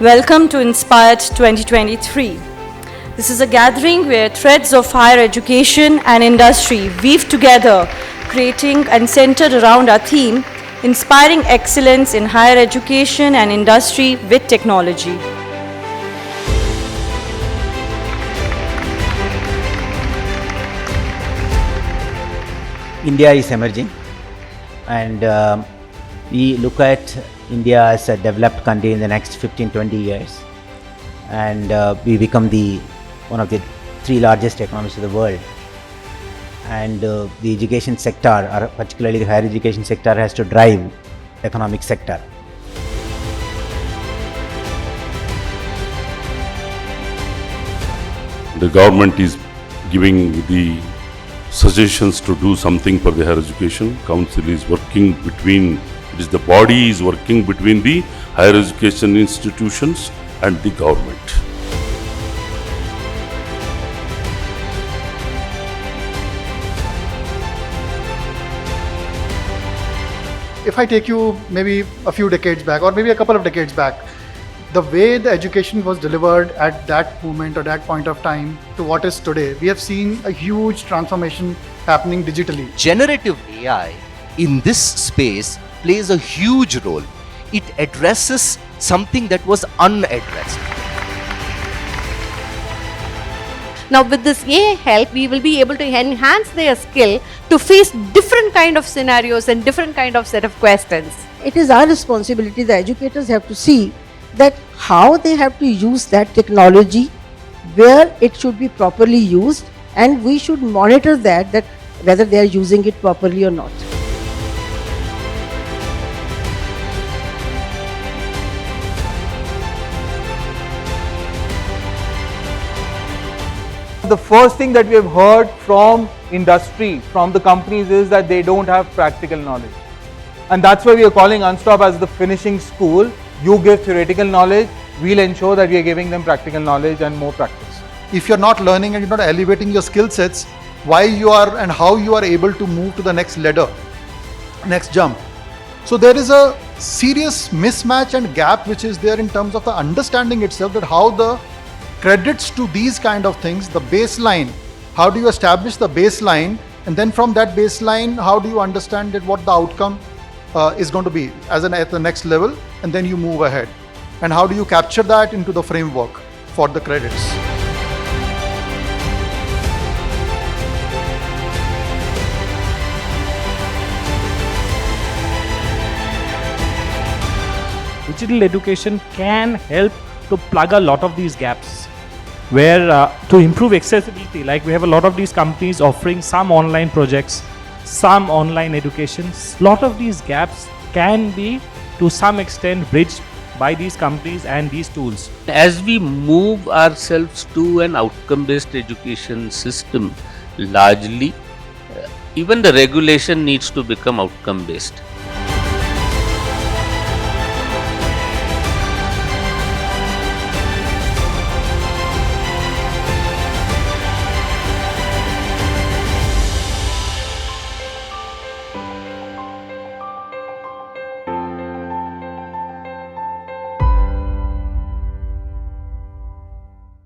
Welcome to InspirED 2023. This is a gathering where threads of higher education and industry weave together, creating and centered around our theme, inspiring excellence in higher education and industry with technology. India is emerging, and we look at India as a developed country in the next 15-20 years, and we become one of the three largest economies of the world. And the education sector, or particularly the higher education sector, has to drive the economic sector. The government is giving the suggestions to do something for the higher education. Council is working between, the body is working between the higher education institutions and the government. If I take you maybe a few decades back, or maybe a couple of decades back, the way the education was delivered at that moment or that point of time to what is today, we have seen a huge transformation happening digitally. Generative AI in this space plays a huge role. It addresses something that was unaddressed. Now with this AI help, we will be able to enhance their skill to face different kind of scenarios and different kind of set of questions. It is our responsibility, the educators have to see that how they have to use that technology, where it should be properly used, and we should monitor that whether they are using it properly or not. The first thing that we have heard from industry, from the companies, is that they don't have practical knowledge. And that's why we are calling Unstop as the finishing school. You give theoretical knowledge, we'll ensure that we are giving them practical knowledge and more practice. If you're not learning and you're not elevating your skill sets, why you are and how you are able to move to the next ladder, next jump. So there is a serious mismatch and gap which is there in terms of the understanding itself, that how the credits to these kind of things, the baseline, how do you establish the baseline, and then from that baseline, how do you understand that what the outcome is going to be at the next level, and then you move ahead. And how do you capture that into the framework for the credits? Digital education can help to plug a lot of these gaps, where to improve accessibility, like we have a lot of these companies offering some online projects, some online educations. Lot of these gaps can be to some extent bridged by these companies and these tools. As we move ourselves to an outcome-based education system, largely even the regulation needs to become outcome-based.